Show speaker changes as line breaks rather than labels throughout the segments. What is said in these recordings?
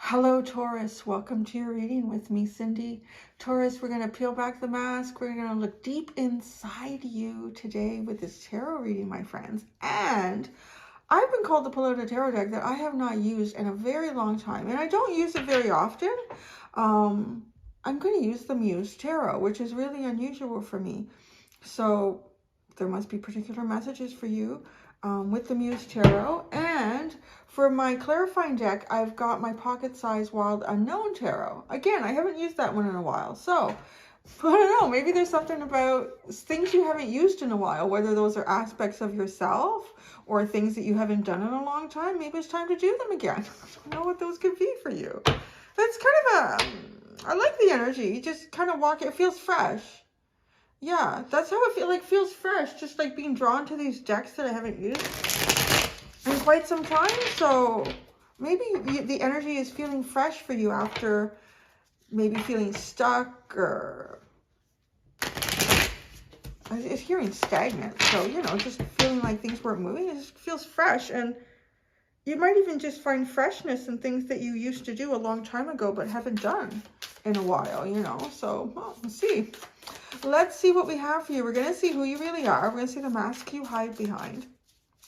Hello, Taurus. Welcome to your reading with me, Cindy. Taurus, we're going to peel back the mask. We're going to look deep inside you today with this tarot reading, my friends. And I've been called to pull out a tarot deck that I have not used in a very long time. And I don't use it very often. I'm going to use the Muse Tarot, which is really unusual for me. So there must be particular messages for you with the Muse Tarot. And for my clarifying deck, I've got my pocket-sized Wild Unknown Tarot. Again, I haven't used that one in a while. So, I don't know, maybe there's something about things you haven't used in a while, whether those are aspects of yourself or things that you haven't done in a long time. Maybe it's time to do them again. I don't know what those could be for you. That's kind of I like the energy. Just kind of walk, it feels fresh. Yeah, that's how it feels fresh, just like being drawn to these decks that I haven't used in quite some time. So maybe the energy is feeling fresh for you after maybe feeling stuck, or it's hearing stagnant. So, you know, just feeling like things weren't moving. It just feels fresh. And you might even just find freshness in things that you used to do a long time ago but haven't done in a while, you know. So, well, we'll see. Let's see what we have for you. We're going to see who you really are. We're going to see the mask you hide behind,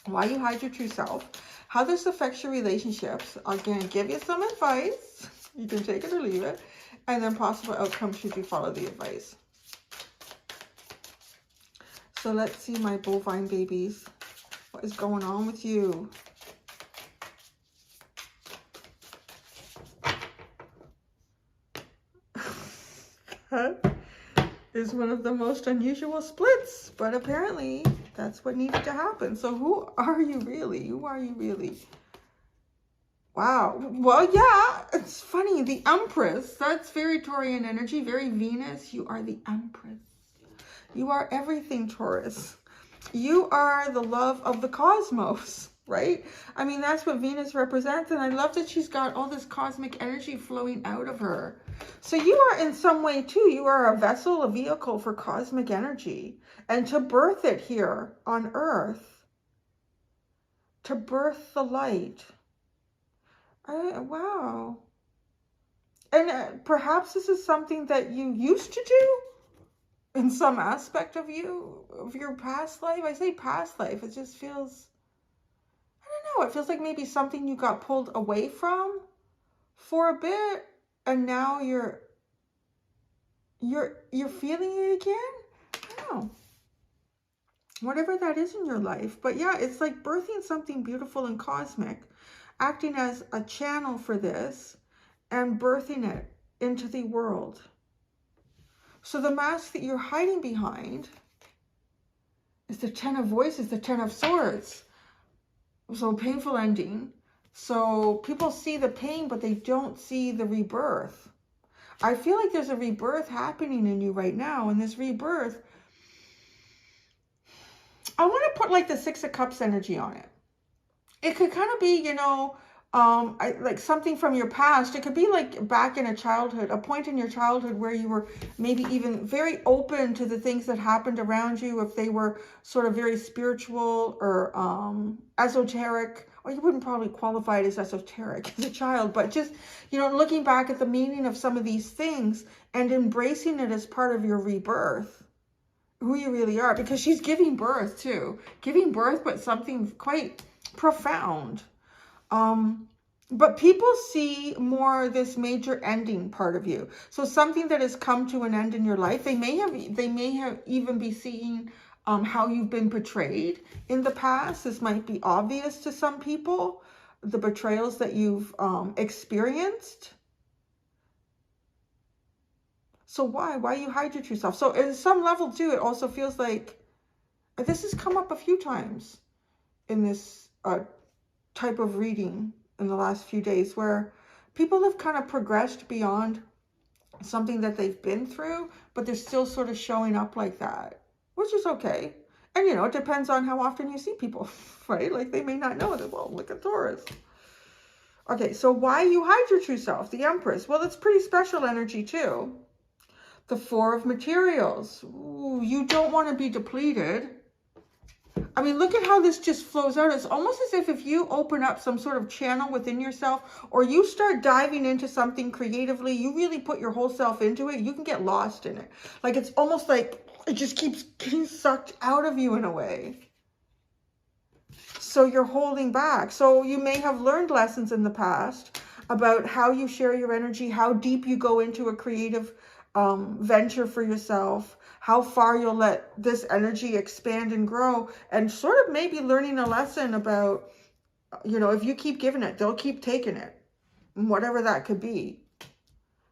why you hide your true self, how this affects your relationships. I'm going to give you some advice. You can take it or leave it. And then possible outcomes should you follow the advice. So let's see, my bovine babies. What is going on with you? That is one of the most unusual splits, but apparently that's what needed to happen. So who are you really? Who are you really? Wow. Well, yeah, it's funny. The Empress, that's very Taurian energy, very Venus. You are the Empress. You are everything, Taurus. You are the love of the cosmos, right? I mean, that's what Venus represents. And I love that she's got all this cosmic energy flowing out of her. So you are in some way too, you are a vessel, a vehicle for cosmic energy. And to birth it here on Earth, to birth the light. Wow. And perhaps this is something that you used to do in some aspect of you, of your past life. I say past life, it just feels, I don't know, it feels like maybe something you got pulled away from for a bit, and now you're feeling it again. I don't know, whatever that is in your life. But yeah, it's like birthing something beautiful and cosmic, acting as a channel for this and birthing it into the world. So the mask that you're hiding behind is the Ten of Voices, the Ten of Swords. So painful ending. So people see the pain, but they don't see the rebirth. I feel like there's a rebirth happening in you right now. And this rebirth, I want to put like the Six of Cups energy on it. It could kind of be, you know, like something from your past. It could be like back in a childhood, a point in your childhood where you were maybe even very open to the things that happened around you, if they were sort of very spiritual or esoteric. Or you wouldn't probably qualify it as esoteric as a child, but just, you know, looking back at the meaning of some of these things and embracing it as part of your rebirth, who you really are, because she's giving birth too. Giving birth, but something quite profound. But people see more this major ending part of you. So something that has come to an end in your life. They may have even be seeing how you've been portrayed in the past. This might be obvious to some people, the betrayals that you've experienced. So why you hide your true self? So at some level too, it also feels like this has come up a few times in this type of reading in the last few days, where people have kind of progressed beyond something that they've been through, but they're still sort of showing up like that, which is okay. And, you know, it depends on how often you see people, right? Like they may not know that, well, look at Taurus. Okay, so why you hide your true self? The Empress. Well, it's pretty special energy too. The Four of Materials. Ooh, you don't want to be depleted. I mean, look at how this just flows out. It's almost as if you open up some sort of channel within yourself, or you start diving into something creatively, you really put your whole self into it, you can get lost in it. Like, it's almost like it just keeps getting sucked out of you in a way. So you're holding back. So you may have learned lessons in the past about how you share your energy, how deep you go into a creative venture for yourself, how far you'll let this energy expand and grow, and sort of maybe learning a lesson about, you know, if you keep giving it, they'll keep taking it, whatever that could be.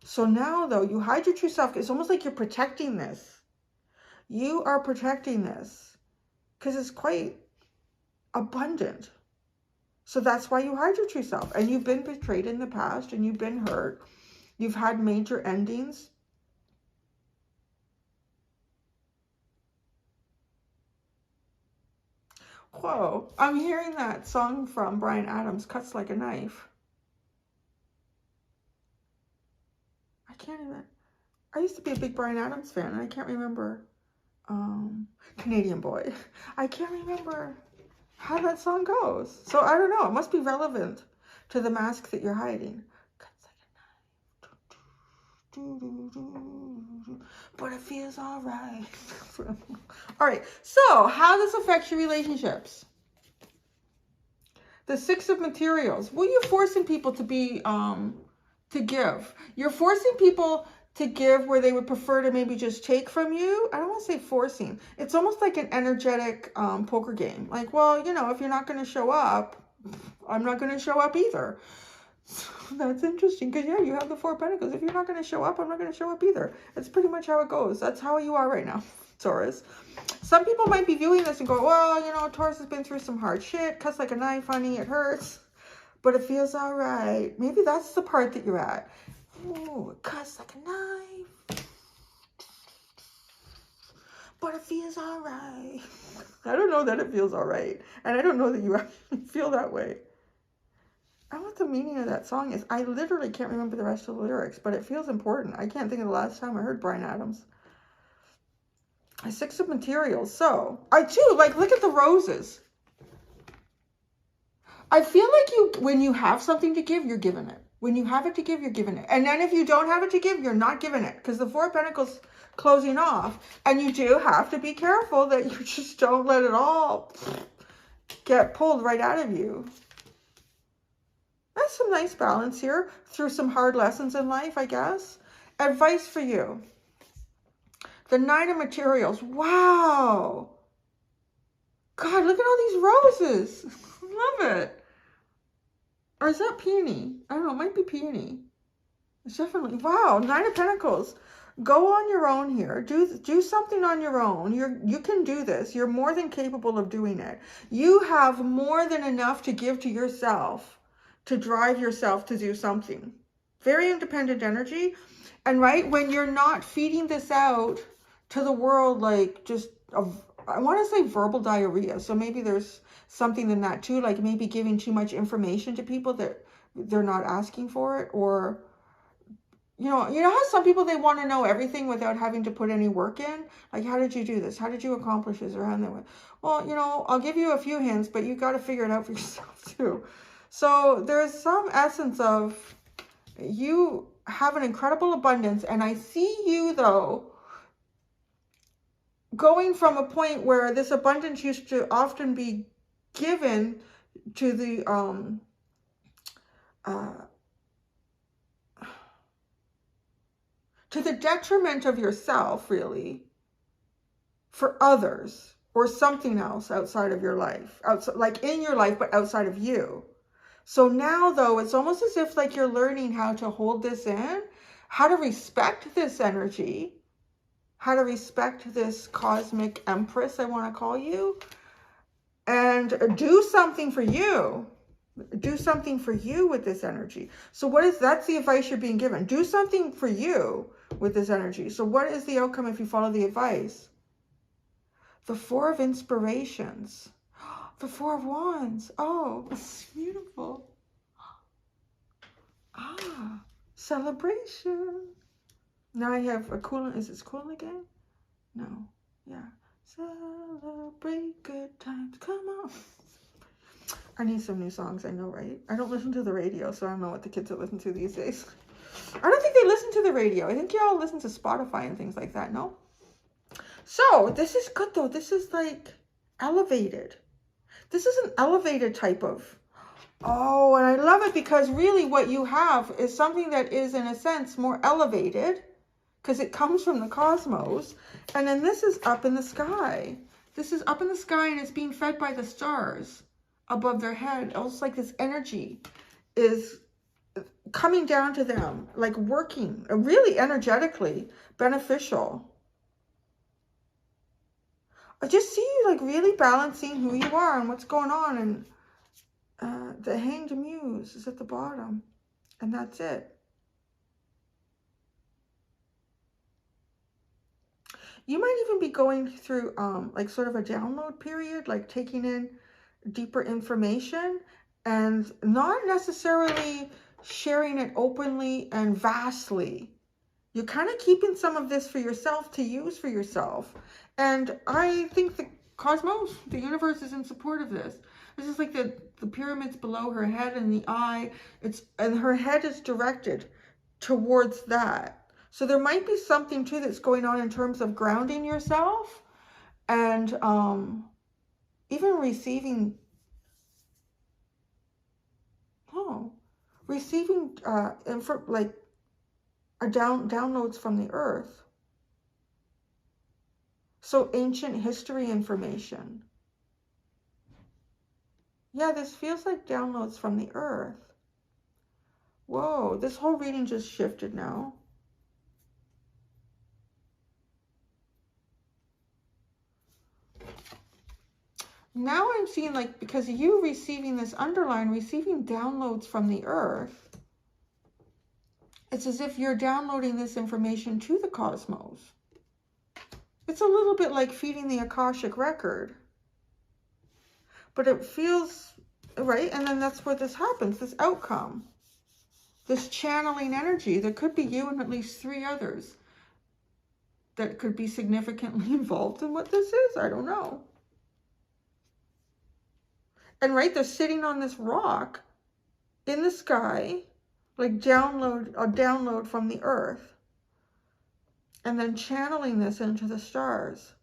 So now, though, you hide your true self. It's almost like you're protecting this. You are protecting this because it's quite abundant. So that's why you hide your true self. And you've been betrayed in the past, and you've been hurt. You've had major endings. Whoa, I'm hearing that song from Bryan Adams, Cuts Like a Knife. I used to be a big Bryan Adams fan, and I can't remember, Canadian Boy. I can't remember how that song goes. So I don't know, it must be relevant to the mask that you're hiding. Cuts like a knife, but it feels all right. All right, so how this affects your relationships. The Six of Materials. Well, you're forcing people to be, to give. You're forcing people to give where they would prefer to maybe just take from you. I don't want to say forcing. It's almost like an energetic poker game. Like, well, you know, if you're not going to show up, I'm not going to show up either. So that's interesting because, yeah, you have the Four of Pentacles. If you're not going to show up, I'm not going to show up either. That's pretty much how it goes. That's how you are right now, Taurus. Some people might be viewing this and go, well, you know, Taurus has been through some hard shit. Cuts like a knife, honey. It hurts, but it feels all right. Maybe that's the part that you're at. Ooh, it cuts like a knife, but it feels all right. I don't know that it feels all right. And I don't know that you actually feel that way. I don't know what the meaning of that song is. I literally can't remember the rest of the lyrics, but it feels important. I can't think of the last time I heard Bryan Adams. A Six of Materials. So, I too, like, look at the roses. I feel like when you have something to give, you're giving it. When you have it to give, you're giving it. And then if you don't have it to give, you're not giving it. Because the Four of Pentacles closing off. And you do have to be careful that you just don't let it all get pulled right out of you. That's some nice balance here through some hard lessons in life, I guess. Advice for you. The Nine of Materials. Wow. God, look at all these roses. Love it. Or is that peony? I don't know. It might be peony. It's definitely, wow, Nine of Pentacles. Go on your own here. Do something on your own. You can do this. You're more than capable of doing it. You have more than enough to give to yourself, to drive yourself to do something. Very independent energy. And right, when you're not feeding this out to the world, like just, I want to say verbal diarrhea. So maybe there's something in that too, like maybe giving too much information to people that they're not asking for it, or you know how some people, they want to know everything without having to put any work in. Like, how did you do this? How did you accomplish this? Or how did that? Well, you know, I'll give you a few hints, but you got to figure it out for yourself too. So there's some essence of you have an incredible abundance, and I see you though going from a point where this abundance used to often be given to the detriment of yourself, really, for others or something else outside of your life, outside, like in your life, but outside of you. So now, though, it's almost as if like you're learning how to hold this in, how to respect this energy, how to respect this cosmic Empress, I want to call you, and do something for you. Do something for you with this energy. So that's the advice you're being given. Do something for you with this energy. So what is the outcome if you follow the advice? The Four of Inspirations. The Four of Wands. Oh, it's beautiful. Ah, celebration. Now I have a coolant. Is this coolant again? No. Yeah. Celebrate good times. Come on. I need some new songs, I know, right? I don't listen to the radio, so I don't know what the kids are listening to these days. I don't think they listen to the radio. I think y'all listen to Spotify and things like that, no? So, this is good, though. This is, like, elevated. This is an elevated type of... Oh, and I love it because really what you have is something that is, in a sense, more elevated because it comes from the cosmos. And then this is up in the sky. This is up in the sky and it's being fed by the stars above their head. Almost like this energy is coming down to them, like working, really energetically beneficial. I just see you like really balancing who you are and what's going on. And the Hanged Muse is at the bottom. And that's it. You might even be going through like sort of a download period, like taking in deeper information and not necessarily sharing it openly and vastly. You're kind of keeping some of this for yourself to use for yourself. And I think the cosmos, the universe is in support of this. This is like the pyramids below her head and the eye. And her head is directed towards that. So there might be something too that's going on in terms of grounding yourself and even receiving like downloads from the earth. So ancient history information. Yeah, this feels like downloads from the earth. Whoa, this whole reading just shifted now. Now I'm seeing like, because you receiving this underline, receiving downloads from the earth, it's as if you're downloading this information to the cosmos. It's a little bit like feeding the Akashic record. But it feels, right? And then that's where this happens, this outcome. This channeling energy. There could be you and at least 3 others that could be significantly involved in what this is. I don't know. And right, they're sitting on this rock in the sky, like a download from the earth. And then channeling this into the stars.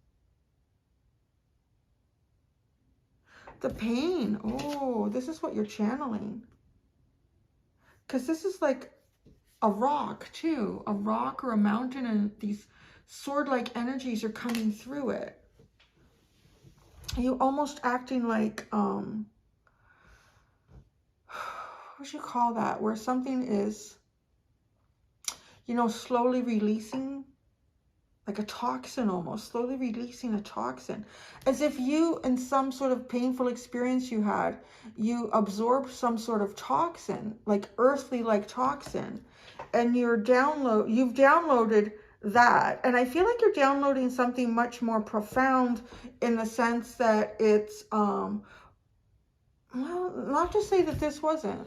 The pain. Oh, this is what you're channeling. Because this is like a rock too. A rock or a mountain, and these sword-like energies are coming through it. You almost acting like, what do you call that? Where something is, you know, slowly releasing, like a toxin almost, slowly releasing a toxin. As if you, in some sort of painful experience you had, you absorbed some sort of toxin, like earthly like toxin, and you've downloaded that. And I feel like you're downloading something much more profound in the sense that it's, well, not to say that this wasn't.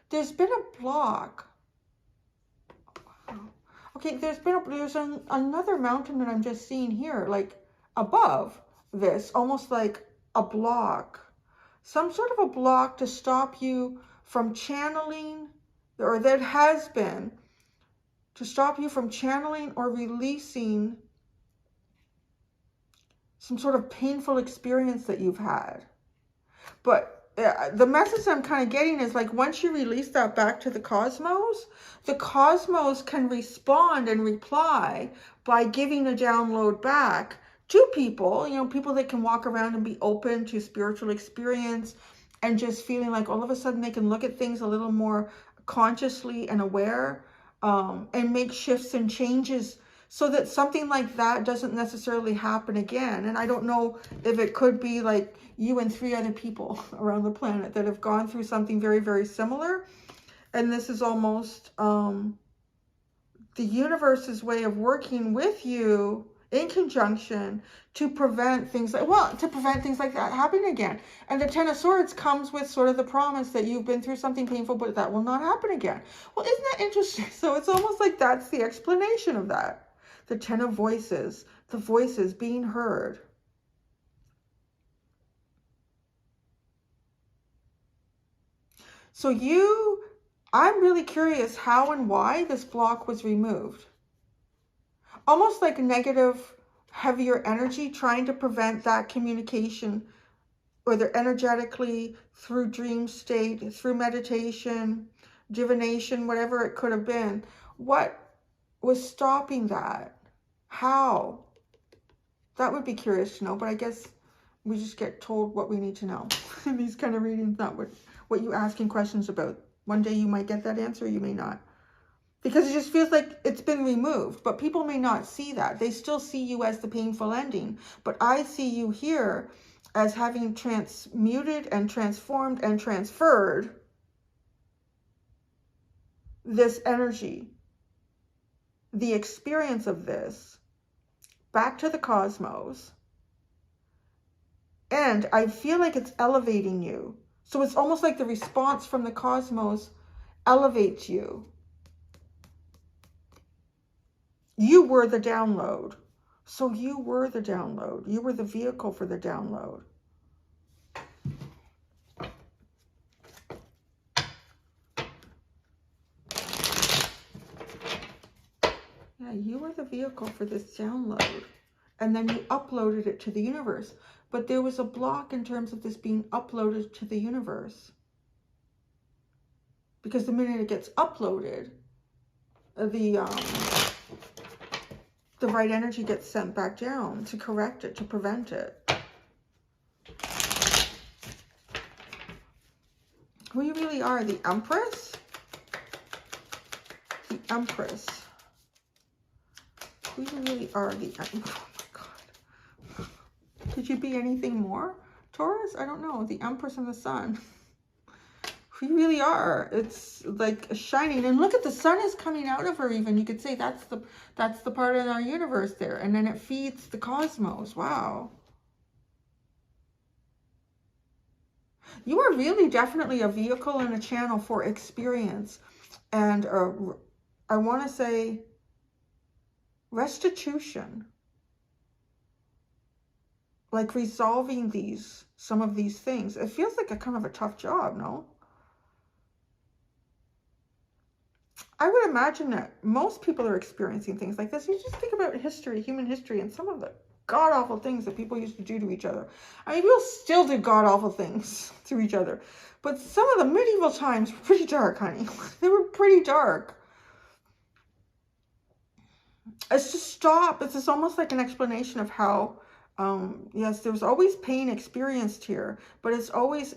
There's been a block. Okay, there's another mountain that I'm just seeing here, like above this, almost like a block. Some sort of a block to stop you from channeling, or that has been, to stop you from channeling or releasing some sort of painful experience that you've had. But the message I'm kind of getting is like, once you release that back to the cosmos can respond and reply by giving a download back to people, you know, people that can walk around and be open to spiritual experience and just feeling like all of a sudden they can look at things a little more consciously and aware, and make shifts and changes so that something like that doesn't necessarily happen again. And I don't know if it could be like you and 3 other people around the planet that have gone through something very, very similar. And this is almost the universe's way of working with you in conjunction to prevent things like, well, to prevent things like that happening again. And the Ten of Swords comes with sort of the promise that you've been through something painful, but that will not happen again. Well, isn't that interesting? So it's almost like that's the explanation of that. The Ten of Voices, the voices being heard. So I'm really curious how and why this block was removed. Almost like negative, heavier energy trying to prevent that communication, whether energetically, through dream state, through meditation, divination, whatever it could have been. What was stopping that? How? That would be curious to know, but I guess we just get told what we need to know in these kind of readings, not what you asking questions about. One day you might get that answer, you may not. Because it just feels like it's been removed, but people may not see that. They still see you as the painful ending, but I see you here as having transmuted and transformed and transferred this energy, the experience of this, back to the cosmos. And I feel like it's elevating you. So it's almost like the response from the cosmos elevates you. You were the download. So you were the download. You were the vehicle for the download. Yeah, you were the vehicle for this download. And then you uploaded it to the universe. But there was a block in terms of this being uploaded to the universe. Because the minute it gets uploaded, the right energy gets sent back down to correct it, to prevent it. Who you really are, the Empress? The Empress. Who you really are, the Empress. Oh my God. Could you be anything more? Taurus? I don't know. The Empress and the Sun. Who you really are. It's like shining. And look at the sun is coming out of her even. You could say that's the part of our universe there. And then it feeds the cosmos. Wow. You are really definitely a vehicle and a channel for experience. And I want to say restitution. Like resolving some of these things. It feels like a kind of a tough job, no? I would imagine that most people are experiencing things like this. You just think about history, human history, and some of the god-awful things that people used to do to each other. I mean, people still do god-awful things to each other. But some of the medieval times were pretty dark, honey. They were pretty dark. It's just stop. It's just almost like an explanation of how, yes, there's always pain experienced here, but it's always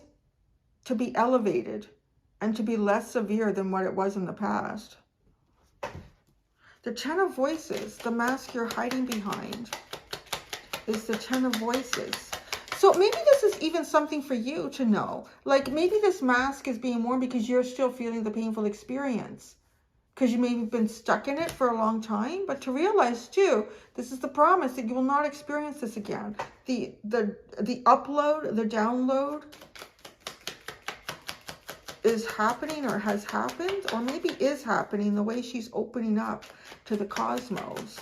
to be elevated and to be less severe than what it was in the past. The Ten of Voices, the mask you're hiding behind, is the Ten of Voices. So maybe this is even something for you to know. Like maybe this mask is being worn because you're still feeling the painful experience. Because you maybe been stuck in it for a long time. But to realize too, this is the promise that you will not experience this again. The upload, the download is happening or has happened, or maybe is happening the way she's opening up to the cosmos.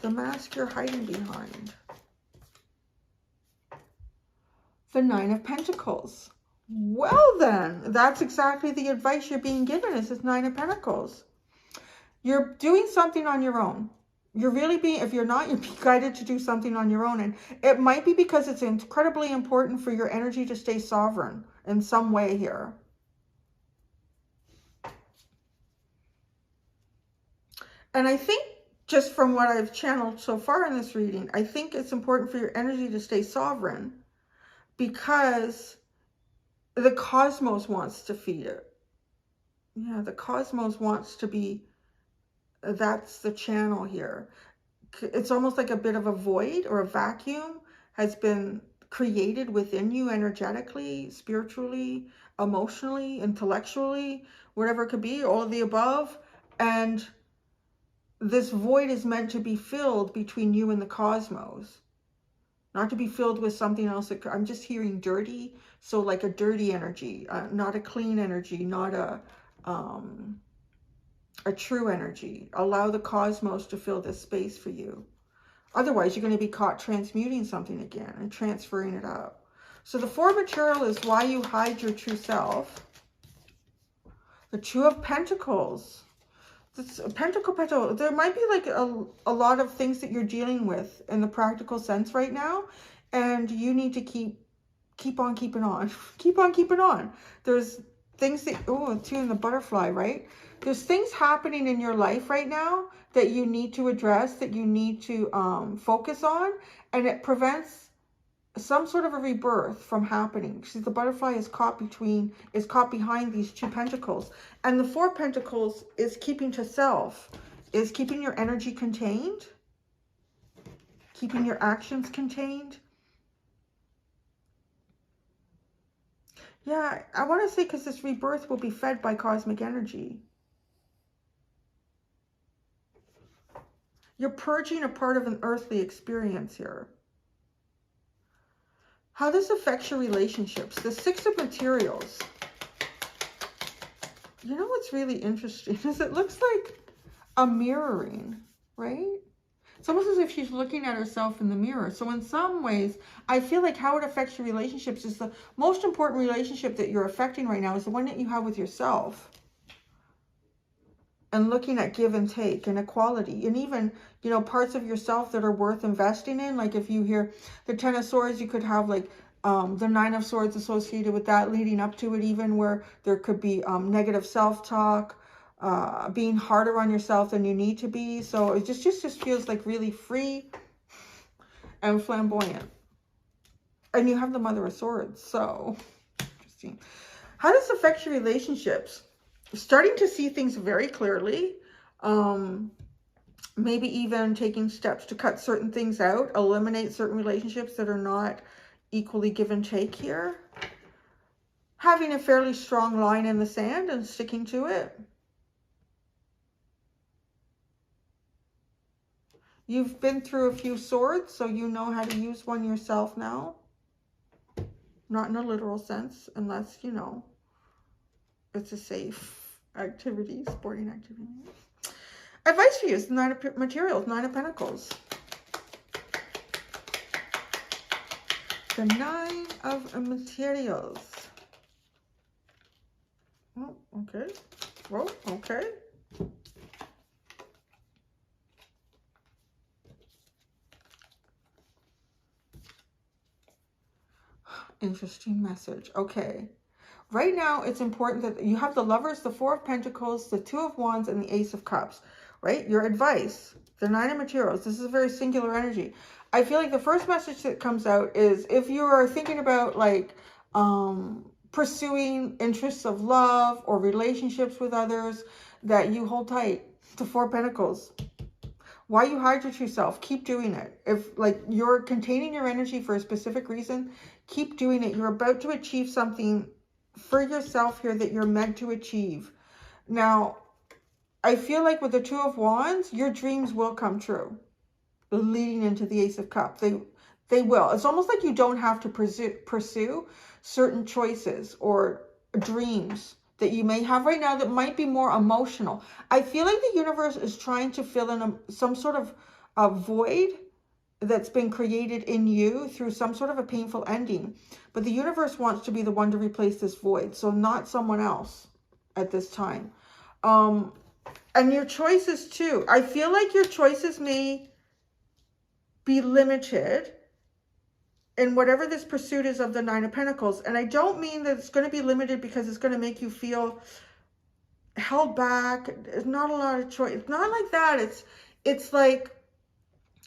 The mask you're hiding behind. The Nine of Pentacles. Well then, that's exactly the advice you're being given, is this Nine of Pentacles. You're doing something on your own. You're really being, if you're not, you're being guided to do something on your own. And it might be because it's incredibly important for your energy to stay sovereign in some way here. And I think just from what I've channeled so far in this reading, I think it's important for your energy to stay sovereign because the cosmos wants to feed it. Yeah, the cosmos wants to be, that's the channel here. It's almost like a bit of a void or a vacuum has been created within you energetically, spiritually, emotionally, intellectually, whatever it could be, all of the above. And this void is meant to be filled between you and the cosmos, not to be filled with something else. I'm just hearing dirty, so like a dirty energy, not a clean energy, not a true energy. Allow the cosmos to fill this space for you. Otherwise, you're going to be caught transmuting something again and transferring it up. So the 4 material is why you hide your true self. The 2 of Pentacles. This Pentacle. There might be like a lot of things that you're dealing with in the practical sense right now. And you need to keep on keeping on. Keep on keeping on. There's things that, oh, 2 in the butterfly, right? There's things happening in your life right now that you need to address, that you need to focus on, and it prevents some sort of a rebirth from happening. See, the butterfly is caught behind these 2 pentacles, and the 4 pentacles is keeping to self, is keeping your energy contained, keeping your actions contained. Yeah, I want to say because this rebirth will be fed by cosmic energy. You're purging a part of an earthly experience here. How this affects your relationships. The 6 of materials. You know what's really interesting is it looks like a mirroring, right? It's almost as if she's looking at herself in the mirror. So in some ways, I feel like how it affects your relationships is the most important relationship that you're affecting right now is the one that you have with yourself. And looking at give and take and equality, and even, you know, parts of yourself that are worth investing in. Like if you hear the 10 of Swords, you could have like the 9 of Swords associated with that, leading up to it, even where there could be negative self-talk, being harder on yourself than you need to be. So it just feels like really free and flamboyant. And you have the Mother of Swords, so interesting. How does this affect your relationships? Starting to see things very clearly, maybe even taking steps to cut certain things out, eliminate certain relationships that are not equally give and take here. Having a fairly strong line in the sand and sticking to it. You've been through a few swords, so you know how to use one yourself now. Not in a literal sense, unless, you know, it's a safe activity, sporting activity. Advice for you is 9 of materials, 9 of Pentacles. The 9 of materials. Oh, okay. Oh, okay. Interesting message. Okay. Right now, it's important that you have the Lovers, the 4 of Pentacles, the 2 of Wands, and the Ace of Cups, right? Your advice, the 9 of Materials. This is a very singular energy. I feel like the first message that comes out is if you are thinking about like pursuing interests of love or relationships with others, that you hold tight to 4 Pentacles. Why you hide your true self? Keep doing it. If like you're containing your energy for a specific reason, keep doing it. You're about to achieve something for yourself here that you're meant to achieve. Now, I feel like with the 2 of Wands, your dreams will come true. Leading into the Ace of Cups. They will. It's almost like you don't have to pursue certain choices or dreams that you may have right now that might be more emotional. I feel like the universe is trying to fill in some sort of a void that's been created in you through some sort of a painful ending. But the universe wants to be the one to replace this void. So not someone else at this time. And your choices too. I feel like your choices may be limited in whatever this pursuit is of the 9 of Pentacles. And I don't mean that it's going to be limited because it's going to make you feel held back. It's not a lot of choice. It's not like that. It's like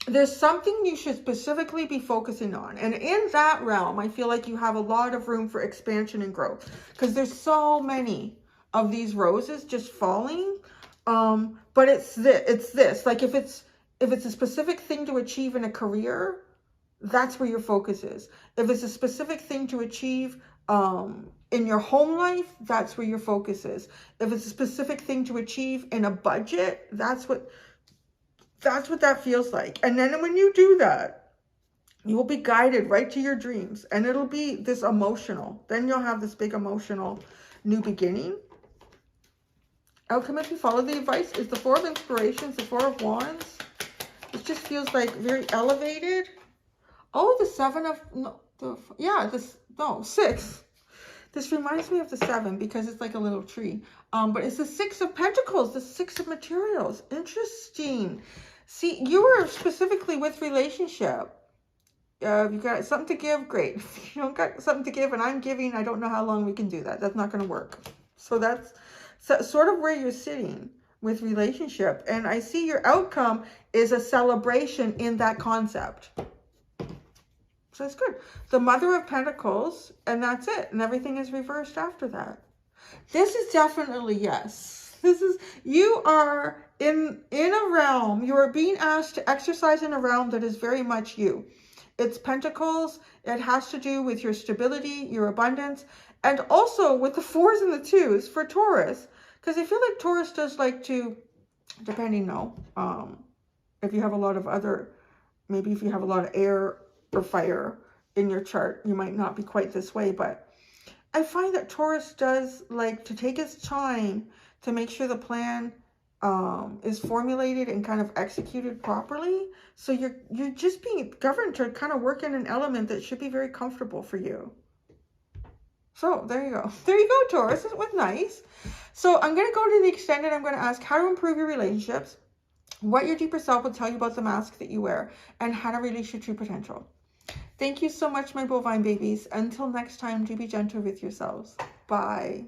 there's something you should specifically be focusing on. And in that realm, I feel like you have a lot of room for expansion and growth. Because there's so many of these roses just falling. But it's this. Like if it's a specific thing to achieve in a career, that's where your focus is. If it's a specific thing to achieve in your home life, that's where your focus is. If it's a specific thing to achieve in a budget, that's what That's what that feels like. And then when you do that, you will be guided right to your dreams. And it'll be this emotional. Then you'll have this big emotional new beginning. Outcome if you follow the advice is the Four of Inspirations, the Four of Wands. It just feels like very elevated. Oh, the Seven of, no, Six. This reminds me of the 7 because it's like a little tree. But it's the 6 of Pentacles, the 6 of Materials. Interesting. See, you were specifically with relationship. You got something to give, great. If you don't got something to give and I'm giving, I don't know how long we can do that. That's not going to work. So that's sort of where you're sitting with relationship. And I see your outcome is a celebration in that concept. So it's good. The Mother of Pentacles, and that's it. And everything is reversed after that. This is definitely yes. This is, you are in a realm, you are being asked to exercise in a realm that is very much you. It's Pentacles. It has to do with your stability, your abundance, and also with the 4s and the 2s for Taurus. Because I feel like Taurus does like to, depending if you have a lot of other, maybe if you have a lot of air or fire in your chart, you might not be quite this way, but I find that Taurus does like to take his time to make sure the plan is formulated and kind of executed properly. So you're just being governed to kind of work in an element that should be very comfortable for you. So there you go. There you go, Taurus. It was nice. So I'm going to go to the extended. I'm going to ask how to improve your relationships, what your deeper self will tell you about the mask that you wear, and how to release your true potential. Thank you so much, my bovine babies. Until next time, do be gentle with yourselves. Bye.